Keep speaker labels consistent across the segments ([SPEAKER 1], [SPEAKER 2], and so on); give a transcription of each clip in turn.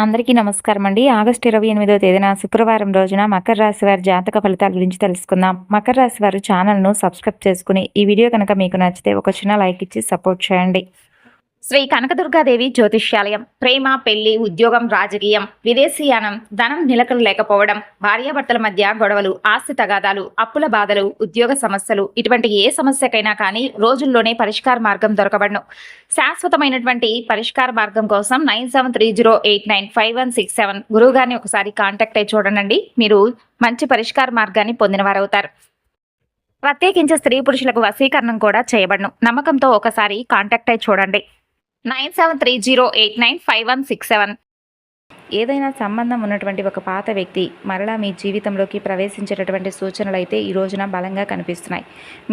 [SPEAKER 1] అందరికీ నమస్కారం అండి. ఆగస్టు 28వ తేదీన శుక్రవారం రోజున మకర రాశి వారి జాతక ఫలితాల గురించి తెలుసుకుందాం. మకర రాశి వారు ఛానల్‌ను సబ్స్క్రైబ్ చేసుకొని, ఈ వీడియో కనుక మీకు నచ్చితే ఒక చిన్న లైక్ ఇచ్చి సపోర్ట్ చేయండి. శ్రీ కనకదుర్గాదేవి జ్యోతిష్యాలయం. ప్రేమ, పెళ్లి, ఉద్యోగం, రాజకీయం, విదేశీయానం, ధనం నిలకడ లేకపోవడం, భార్యాభర్తల మధ్య గొడవలు, ఆస్తి తగాదాలు, అప్పుల బాధలు, ఉద్యోగ సమస్యలు, ఇటువంటి ఏ సమస్యకైనా కానీ రోజుల్లోనే పరిష్కార మార్గం దొరకబడను. శాశ్వతమైనటువంటి పరిష్కార మార్గం కోసం 9730895167 గురువుగారిని ఒకసారి కాంటాక్ట్ అయి చూడండి. మీరు మంచి పరిష్కార మార్గాన్ని పొందిన వారవుతారు. ప్రత్యేకించి స్త్రీ పురుషులకు వశీకరణం కూడా చేయబడను. నమ్మకంతో ఒకసారి కాంటాక్ట్ అయి చూడండి. 9730895167. ఏదైనా సంబంధం ఉన్నటువంటి ఒక పాత వ్యక్తి మరలా మీ జీవితంలోకి ప్రవేశించేటటువంటి సూచనలు అయితే ఈ రోజున బలంగా కనిపిస్తున్నాయి.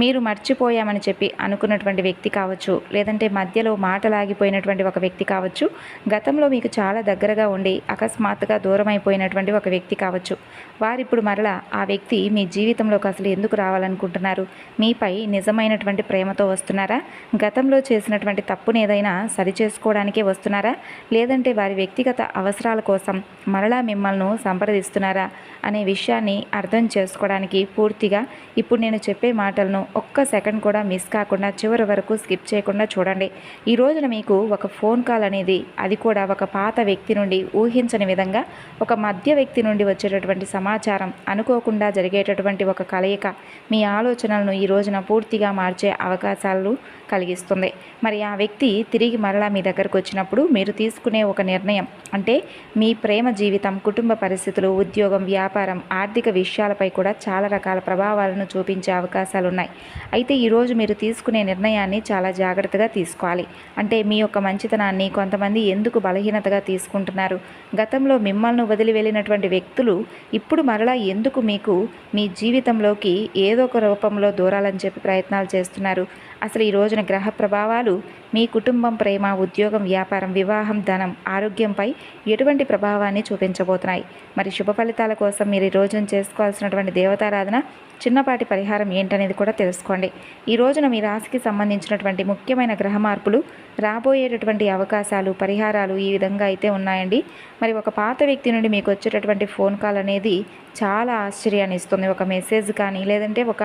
[SPEAKER 1] మీరు మర్చిపోయామని చెప్పి అనుకున్నటువంటి వ్యక్తి కావచ్చు, లేదంటే మధ్యలో మాటలాగిపోయినటువంటి ఒక వ్యక్తి కావచ్చు, గతంలో మీకు చాలా దగ్గరగా ఉండి అకస్మాత్తుగా దూరం అయిపోయినటువంటి ఒక వ్యక్తి కావచ్చు. వారిప్పుడు మరలా ఆ వ్యక్తి మీ జీవితంలోకి అసలు ఎందుకు రావాలనుకుంటున్నారు? మీపై నిజమైనటువంటి ప్రేమతో వస్తున్నారా? గతంలో చేసినటువంటి తప్పుని ఏదైనా సరిచేసుకోవడానికే వస్తున్నారా? లేదంటే వారి వ్యక్తిగత అవసరాల కోసం మరలా మిమ్మల్ని సంప్రదిస్తున్నారా అనే విషయాన్ని అర్థం చేసుకోవడానికి పూర్తిగా ఇప్పుడు నేను చెప్పే మాటలను ఒక్క సెకండ్ కూడా మిస్ కాకుండా చివరి వరకు స్కిప్ చేయకుండా చూడండి. ఈ రోజున మీకు ఒక ఫోన్ కాల్ అనేది, అది కూడా ఒక పాత వ్యక్తి నుండి ఊహించని విధంగా ఒక మధ్య వ్యక్తి నుండి వచ్చేటటువంటి సమాచారం, అనుకోకుండా జరిగేటటువంటి ఒక కలయిక మీ ఆలోచనలను ఈ రోజున పూర్తిగా మార్చే అవకాశాలు కలిగిస్తుంది. మరి ఆ వ్యక్తి తిరిగి మరలా మీ దగ్గరకు వచ్చినప్పుడు మీరు తీసుకునే ఒక నిర్ణయం, అంటే మీ ప్రేమ జీవితం, కుటుంబ పరిస్థితులు, ఉద్యోగం, వ్యాపారం, ఆర్థిక విషయాలపై కూడా చాలా రకాల ప్రభావాలను చూపించే అవకాశాలు ఉన్నాయి. అయితే ఈరోజు మీరు తీసుకునే నిర్ణయాన్ని చాలా జాగ్రత్తగా తీసుకోవాలి. అంటే మీ యొక్క మంచితనాన్ని కొంతమంది ఎందుకు బలహీనతగా తీసుకుంటున్నారు, గతంలో మిమ్మల్ని వదిలి వెళ్ళినటువంటి వ్యక్తులు ఇప్పుడు మరలా ఎందుకు మీకు మీ జీవితంలోకి ఏదో ఒక రూపంలో దూరాలని చెప్పి ప్రయత్నాలు చేస్తున్నారు, అసలు ఈ రోజున గ్రహ ప్రభావాలు మీ కుటుంబం, ప్రేమ, ఉద్యోగం, వ్యాపారం, వివాహం, ధనం, ఆరోగ్యంపై ఎటువంటి ప్రభావాన్ని చూపించబోతున్నాయి. మరి శుభ ఫలితాల కోసం మీరు ఈ రోజున చేసుకోవాల్సినటువంటి దేవతారాధన, చిన్నపాటి పరిహారం ఏంటనేది కూడా తెలుసుకోండి. ఈ రోజున మీ రాశికి సంబంధించినటువంటి ముఖ్యమైన గ్రహ మార్పులు, రాబోయేటటువంటి అవకాశాలు, పరిహారాలు ఈ విధంగా అయితే ఉన్నాయండి. మరి ఒక పాత వ్యక్తి నుండి మీకు వచ్చేటటువంటి ఫోన్ కాల్ అనేది చాలా ఆశ్చర్యాన్ని ఇస్తుంది. ఒక మెసేజ్ కానీ, లేదంటే ఒక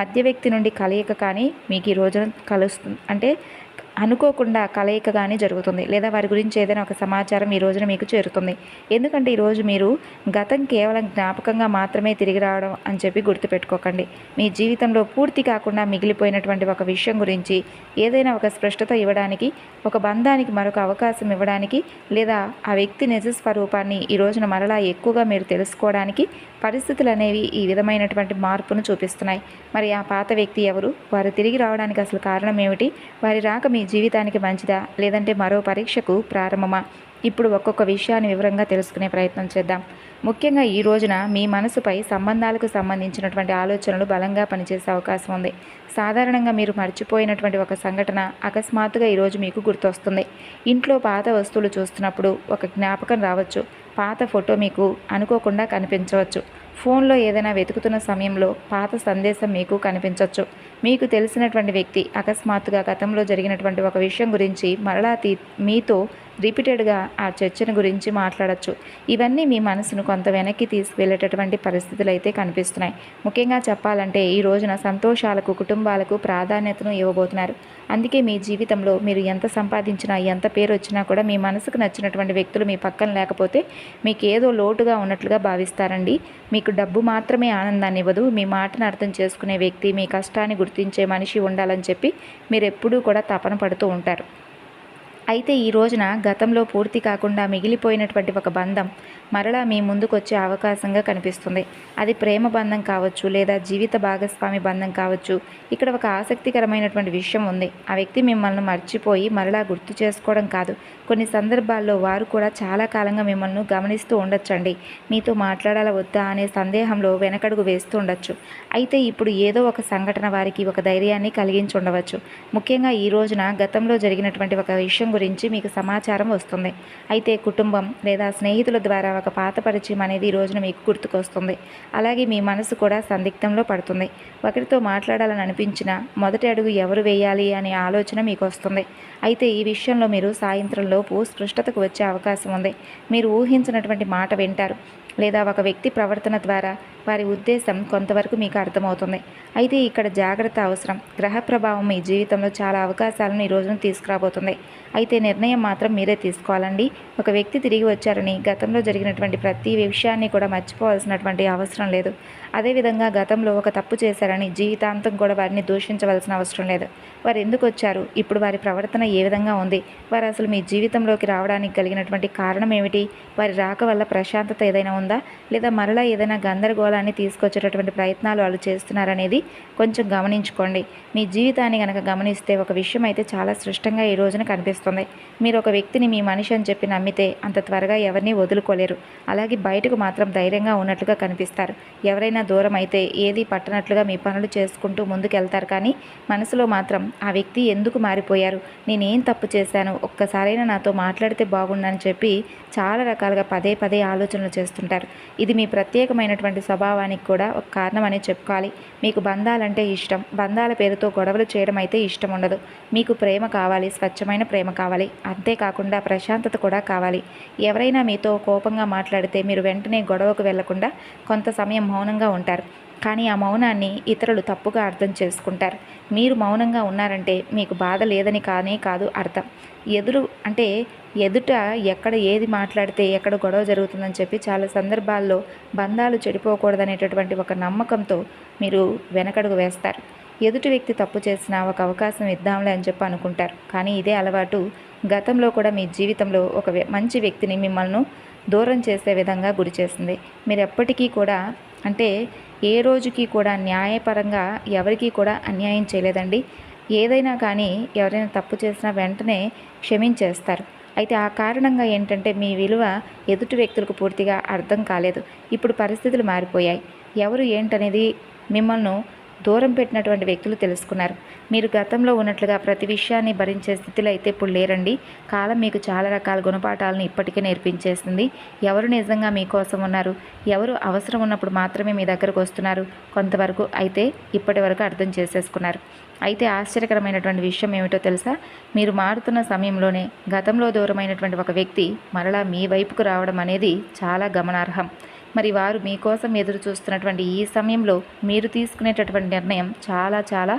[SPEAKER 1] మధ్య వ్యక్తి నుండి కలయిక కానీ మీకు ఈ రోజున కలుస్తుంది. అంటే అనుకోకుండా కలయిక కానీ జరుగుతుంది, లేదా వారి గురించి ఏదైనా ఒక సమాచారం ఈ రోజున మీకు చేరుతుంది. ఎందుకంటే ఈరోజు మీరు గతం కేవలం జ్ఞాపకంగా మాత్రమే తిరిగి రావడం అని చెప్పి గుర్తుపెట్టుకోకండి. మీ జీవితంలో పూర్తి కాకుండా మిగిలిపోయినటువంటి ఒక విషయం గురించి ఏదైనా ఒక స్పష్టత ఇవ్వడానికి, ఒక బంధానికి మరొక అవకాశం ఇవ్వడానికి, లేదా ఆ వ్యక్తి నిజ స్వరూపాన్ని ఈ రోజున మరలా ఎక్కువగా మీరు తెలుసుకోవడానికి పరిస్థితులు అనేవి ఈ విధమైనటువంటి మార్పును చూపిస్తున్నాయి. మరి ఆ పాత వ్యక్తి ఎవరు? వారు తిరిగి రావడానికి అసలు కారణం ఏమిటి? వారి రాక మీ జీవితానికి మంచిదా, లేదంటే మరో పరీక్షకు ప్రారంభమా? ఇప్పుడు ఒక్కొక్క విషయాన్ని వివరంగా తెలుసుకునే ప్రయత్నం చేద్దాం. ముఖ్యంగా ఈ రోజున మీ మనసుపై సంబంధాలకు సంబంధించినటువంటి ఆలోచనలు బలంగా పనిచేసే అవకాశం ఉంది. సాధారణంగా మీరు మర్చిపోయినటువంటి ఒక సంఘటన అకస్మాత్తుగా ఈరోజు మీకు గుర్తొస్తుంది. ఇంట్లో పాత వస్తువులు చూస్తున్నప్పుడు ఒక జ్ఞాపకం రావచ్చు. పాత ఫోటో మీకు అనుకోకుండా కనిపించవచ్చు. ఫోన్లో ఏదైనా వెతుకుతున్న సమయంలో పాత సందేశం మీకు కనిపించవచ్చు. మీకు తెలిసినటువంటి వ్యక్తి అకస్మాత్తుగా గతంలో జరిగినటువంటి ఒక విషయం గురించి మరలా మీతో రిపీటెడ్గా ఆ చర్చను గురించి మాట్లాడచ్చు. ఇవన్నీ మీ మనసును కొంత వెనక్కి తీసుకువెళ్ళేటటువంటి పరిస్థితులు అయితే కనిపిస్తున్నాయి. ముఖ్యంగా చెప్పాలంటే ఈ రోజున సంతోషాలకు, కుటుంబాలకు ప్రాధాన్యతను ఇవ్వబోతున్నారు. అందుకే మీ జీవితంలో మీరు ఎంత సంపాదించినా, ఎంత పేరు వచ్చినా కూడా మీ మనసుకు నచ్చినటువంటి వ్యక్తులు మీ పక్కన లేకపోతే మీకు ఏదో లోటుగా ఉన్నట్లుగా భావిస్తారండి. మీకు డబ్బు మాత్రమే ఆనందాన్ని ఇవ్వదు. మీ మాటను అర్థం చేసుకునే వ్యక్తి, మీ కష్టాన్ని గుర్తించే మనిషి ఉండాలని చెప్పి మీరు ఎప్పుడూ కూడా తపన పడుతూ ఉంటారు. అయితే ఈ రోజున గతంలో పూర్తి కాకుండా మిగిలిపోయినటువంటి ఒక బంధం మరలా మీ ముందుకు వచ్చే అవకాశంగా కనిపిస్తుంది. అది ప్రేమ బంధం కావచ్చు, లేదా జీవిత భాగస్వామి బంధం కావచ్చు. ఇక్కడ ఒక ఆసక్తికరమైనటువంటి విషయం ఉంది. ఆ వ్యక్తి మిమ్మల్ని మర్చిపోయి మరలా గుర్తు చేసుకోవడం కాదు, కొన్ని సందర్భాల్లో వారు కూడా చాలా కాలంగా మిమ్మల్ని గమనిస్తూ ఉండొచ్చండి. మీతో మాట్లాడాలా వద్దా అనే సందేహంలో వెనకడుగు వేస్తూ ఉండొచ్చు. అయితే ఇప్పుడు ఏదో ఒక సంఘటన వారికి ఒక ధైర్యాన్ని కలిగించి ఉండవచ్చు. ముఖ్యంగా ఈ రోజున గతంలో జరిగినటువంటి ఒక విషయం గురించి గురించి మీకు సమాచారం వస్తుంది. అయితే కుటుంబం లేదా స్నేహితుల ద్వారా ఒక పాత పరిచయం అనేది ఈ రోజున మీకు గుర్తుకొస్తుంది. అలాగే మీ మనసు కూడా సందిగ్ధంలో పడుతుంది. ఒకరితో మాట్లాడాలని అనిపించినా మొదటి అడుగు ఎవరు వేయాలి అనే ఆలోచన మీకు వస్తుంది. అయితే ఈ విషయంలో మీరు సాయంత్రంలోపు స్పష్టతకు వచ్చే అవకాశం ఉంది. మీరు ఊహించినటువంటి మాట వింటారు, లేదా ఒక వ్యక్తి ప్రవర్తన ద్వారా వారి ఉద్దేశం కొంతవరకు మీకు అర్థమవుతుంది. అయితే ఇక్కడ జాగ్రత్త అవసరం. గ్రహ ప్రభావం మీ జీవితంలో చాలా అవకాశాలను ఈ రోజున తీసుకురాబోతుంది. అయితే నిర్ణయం మాత్రం మీరే తీసుకోవాలండి. ఒక వ్యక్తి తిరిగి వచ్చారని గతంలో జరిగినటువంటి ప్రతి విషయాన్ని కూడా మర్చిపోవాల్సినటువంటి అవసరం లేదు. అదేవిధంగా గతంలో ఒక తప్పు చేశారని జీవితాంతం కూడా వారిని దూషించవలసిన అవసరం లేదు. వారు ఎందుకు వచ్చారు, ఇప్పుడు వారి ప్రవర్తన ఏ విధంగా ఉంది, వారు అసలు మీ జీవితంలోకి రావడానికి కలిగినటువంటి కారణం ఏమిటి, వారి రాక వల్ల ప్రశాంతత ఏదైనా ఉందా, లేదా మరలా ఏదైనా గందరగోళాన్ని తీసుకొచ్చేటటువంటి ప్రయత్నాలు వాళ్ళు చేస్తున్నారనేది కొంచెం గమనించుకోండి. మీ జీవితాన్ని కనుక గమనిస్తే ఒక విషయం అయితే చాలా స్పష్టంగా ఈ రోజున కనిపిస్తుంది. మీరు ఒక వ్యక్తిని మీ మనిషి అని చెప్పి నమ్మితే అంత త్వరగా ఎవరిని వదులుకోలేరు. అలాగే బయటకు మాత్రం ధైర్యంగా ఉన్నట్లుగా కనిపిస్తారు. ఎవరైనా దూరం అయితే ఏది పట్టనట్లుగా మీ పనులు చేసుకుంటూ ముందుకెళ్తారు. కానీ మనసులో మాత్రం ఆ వ్యక్తి ఎందుకు మారిపోయారు, నేనేం తప్పు చేశాను, ఒక్కసారైనా నాతో మాట్లాడితే బాగుండని చెప్పి చాలా రకాలుగా పదే పదే ఆలోచనలు చేస్తుంటారు. ఇది మీ ప్రత్యేకమైనటువంటి స్వభావానికి కూడా ఒక కారణం అని చెప్పుకోవాలి. మీకు బంధాలంటే ఇష్టం, బంధాల పేరుతో గొడవలు చేయడం అయితే ఇష్టం ఉండదు. మీకు ప్రేమ కావాలి, స్వచ్ఛమైన ప్రేమ కావాలి, అంతేకాకుండా ప్రశాంతత కూడా కావాలి. ఎవరైనా మీతో కోపంగా మాట్లాడితే మీరు వెంటనే గొడవకు వెళ్లకుండా కొంత సమయం మౌనంగా ఉంటారు. కానీ ఆ మౌనాన్ని ఇతరులు తప్పుగా అర్థం చేసుకుంటారు. మీరు మౌనంగా ఉన్నారంటే మీకు బాధ లేదని కాదు అర్థం. ఎదుట ఎక్కడ ఏది మాట్లాడితే ఎక్కడ గొడవ జరుగుతుందని చెప్పి చాలా సందర్భాల్లో బంధాలు చెడిపోకూడదనేటటువంటి ఒక నమ్మకంతో మీరు వెనకడుగు వేస్తారు. ఎదుటి వ్యక్తి తప్పు చేసినా ఒక అవకాశం ఇద్దాంలే అని చెప్పి అనుకుంటారు. కానీ ఇదే అలవాటు గతంలో కూడా మీ జీవితంలో ఒక మంచి వ్యక్తిని మిమ్మల్ని దూరం చేసే విధంగా గురి చేసింది. మీరు ఎప్పటికీ కూడా ఏ రోజుకి కూడా న్యాయపరంగా ఎవరికీ కూడా అన్యాయం చేయలేదండి. ఏదైనా కానీ ఎవరైనా తప్పు చేసినా వెంటనే క్షమించేస్తారు. అయితే ఆ కారణంగా ఏంటంటే మీ విలువ ఎదుటి వ్యక్తులకు పూర్తిగా అర్థం కాలేదు. ఇప్పుడు పరిస్థితులు మారిపోయాయి. ఎవరు ఏంటనేది మిమ్మల్ని దూరం పెట్టినటువంటి వ్యక్తులు తెలుసుకున్నారు. మీరు గతంలో ఉన్నట్లుగా ప్రతి విషయాన్ని భరించే స్థితిలో అయితే ఇప్పుడు లేరండి. కాలం మీకు చాలా రకాల గుణపాఠాలను ఇప్పటికే నేర్పించేసింది. ఎవరు నిజంగా మీకోసం ఉన్నారు, ఎవరు అవసరం ఉన్నప్పుడు మాత్రమే మీ దగ్గరకు వస్తున్నారు, కొంతవరకు అయితే ఇప్పటి వరకు అర్థం చేసేసుకున్నారు. అయితే ఆశ్చర్యకరమైనటువంటి విషయం ఏమిటో తెలుసా, మీరు మారుతున్న సమయంలోనే గతంలో దూరమైనటువంటి ఒక వ్యక్తి మరలా మీ వైపుకు రావడం అనేది చాలా గమనార్హం. మరి వారు మీకోసం ఎదురు చూస్తున్నటువంటి ఈ సమయంలో మీరు తీసుకునేటటువంటి నిర్ణయం చాలా చాలా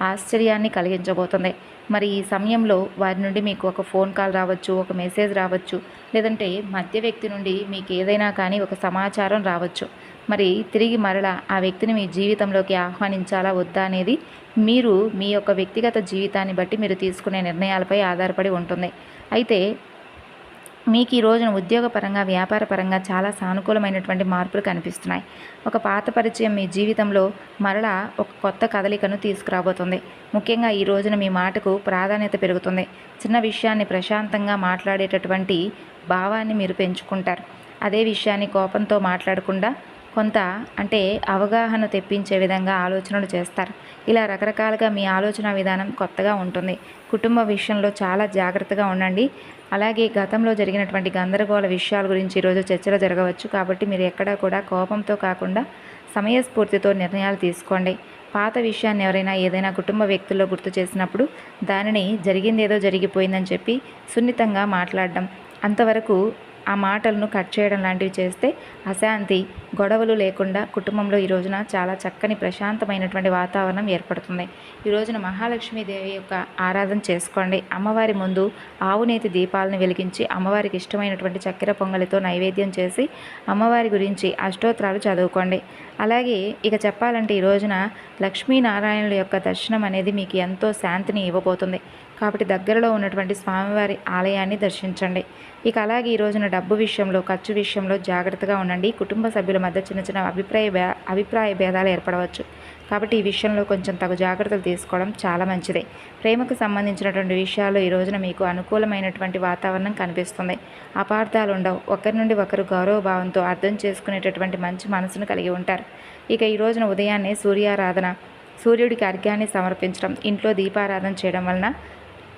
[SPEAKER 1] ఆశ్చర్యాన్ని కలిగించబోతుంది. మరి ఈ సమయంలో వారి నుండి మీకు ఒక ఫోన్ కాల్ రావచ్చు, ఒక మెసేజ్ రావచ్చు, లేదంటే మధ్య వ్యక్తి నుండి మీకు ఏదైనా కానీ ఒక సమాచారం రావచ్చు. మరి తిరిగి మరలా ఆ వ్యక్తిని మీ జీవితంలోకి ఆహ్వానించాలా వద్దా అనేది మీరు మీ యొక్క వ్యక్తిగత జీవితాన్ని బట్టి మీరు తీసుకునే నిర్ణయాలపై ఆధారపడి ఉంటుంది. అయితే మీకు ఈ రోజున ఉద్యోగపరంగా, వ్యాపారపరంగా చాలా సానుకూలమైనటువంటి మార్పులు కనిపిస్తున్నాయి. ఒక పాత పరిచయం మీ జీవితంలో మరలా ఒక కొత్త కదలికను తీసుకురాబోతుంది. ముఖ్యంగా ఈ రోజున మీ మాటకు ప్రాధాన్యత పెరుగుతుంది. చిన్న విషయాన్ని ప్రశాంతంగా మాట్లాడేటటువంటి భావాన్ని మీరు పెంచుకుంటారు. అదే విషయాన్ని కోపంతో మాట్లాడకుండా కొంత అవగాహన తెప్పించే విధంగా ఆలోచనలు చేస్తారు. ఇలా రకరకాలుగా మీ ఆలోచన విధానం కొత్తగా ఉంటుంది. కుటుంబ విషయంలో చాలా జాగ్రత్తగా ఉండండి. అలాగే గతంలో జరిగినటువంటి గందరగోళ విషయాల గురించి ఈరోజు చర్చలు జరగవచ్చు. కాబట్టి మీరు ఎక్కడా కూడా కోపంతో కాకుండా సమయస్ఫూర్తితో నిర్ణయాలు తీసుకోండి. పాత విషయాన్ని ఎవరైనా ఏదైనా కుటుంబ వ్యక్తుల్లో గుర్తు చేసినప్పుడు దానిని జరిగిందేదో జరిగిపోయిందని చెప్పి సున్నితంగా మాట్లాడడం, అంతవరకు ఆ మాటలను కట్ చేయడం లాంటివి చేస్తే అశాంతి, గొడవలు లేకుండా కుటుంబంలో ఈ రోజున చాలా చక్కని ప్రశాంతమైనటువంటి వాతావరణం ఏర్పడుతుంది. ఈ రోజున మహాలక్ష్మీదేవి యొక్క ఆరాధన చేసుకోండి. అమ్మవారి ముందు ఆవునేతి దీపాలను వెలిగించి అమ్మవారికి ఇష్టమైనటువంటి చక్కెర పొంగలితో నైవేద్యం చేసి అమ్మవారి గురించి అష్టోత్తరాలు చదువుకోండి. అలాగే ఇక చెప్పాలంటే ఈ రోజున లక్ష్మీనారాయణుల యొక్క దర్శనం అనేది మీకు ఎంతో శాంతిని ఇవ్వబోతుంది. కాబట్టి దగ్గరలో ఉన్నటువంటి స్వామివారి ఆలయాన్ని దర్శించండి. ఇక అలాగే ఈ రోజున డబ్బు విషయంలో, ఖర్చు విషయంలో జాగ్రత్తగా ఉండండి. కుటుంబ సభ్యుల మధ్య చిన్న చిన్న అభిప్రాయ భేదాలు ఏర్పడవచ్చు. కాబట్టి ఈ విషయంలో కొంచెం తగు జాగ్రత్తలు తీసుకోవడం చాలా మంచిదే. ప్రేమకు సంబంధించినటువంటి విషయాల్లో ఈ రోజున మీకు అనుకూలమైనటువంటి వాతావరణం కనిపిస్తుంది. అపార్థాలు ఉండవు. ఒకరి నుండి ఒకరు గౌరవభావంతో అర్థం చేసుకునేటటువంటి మంచి మనసును కలిగి ఉంటారు. ఇక ఈ రోజున ఉదయాన్నే సూర్యుడికి అర్ఘ్యాన్ని సమర్పించడం, ఇంట్లో దీపారాధన చేయడం వలన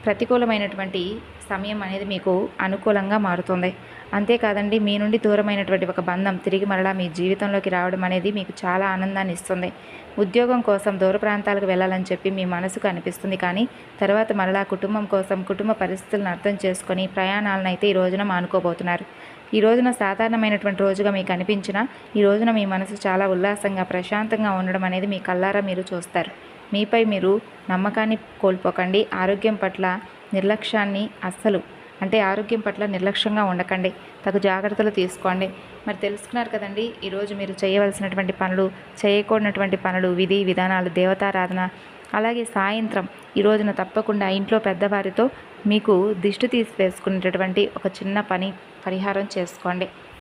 [SPEAKER 1] ప్రతికూలమైనటువంటి సమయం అనేది మీకు అనుకూలంగా మారుతుంది. అంతేకాదండి, మీ నుండి దూరమైనటువంటి ఒక బంధం తిరిగి మరలా మీ జీవితంలోకి రావడం అనేది మీకు చాలా ఆనందాన్ని ఇస్తుంది. ఉద్యోగం కోసం దూర ప్రాంతాలకు వెళ్ళాలని చెప్పి మీ మనసుకు అనిపిస్తుంది. కానీ తర్వాత మరలా కుటుంబం కోసం, కుటుంబ పరిస్థితులను అర్థం చేసుకొని ప్రయాణాలను అయితే ఈ రోజున మానుకోబోతున్నారు. ఈ రోజున సాధారణమైనటువంటి రోజుగా మీకు అనిపించినా ఈ రోజున మీ మనసు చాలా ఉల్లాసంగా, ప్రశాంతంగా ఉండడం అనేది మీ కళ్ళారా మీరు చూస్తారు. మీపై మీరు నమ్మకాన్ని కోల్పోకండి. ఆరోగ్యం పట్ల నిర్లక్ష్యంగా ఉండకండి. తగు జాగ్రత్తలు తీసుకోండి. మరి తెలుసుకున్నారు కదండి, ఈరోజు మీరు చేయవలసినటువంటి పనులు, చేయకూడనటువంటి పనులు, విధి విధానాలు, దేవతారాధన. అలాగే సాయంత్రం ఈ రోజున తప్పకుండా ఇంట్లో పెద్దవారితో మీకు దిష్టి తీసివేసుకునేటటువంటి ఒక చిన్న పరిహారం చేసుకోండి.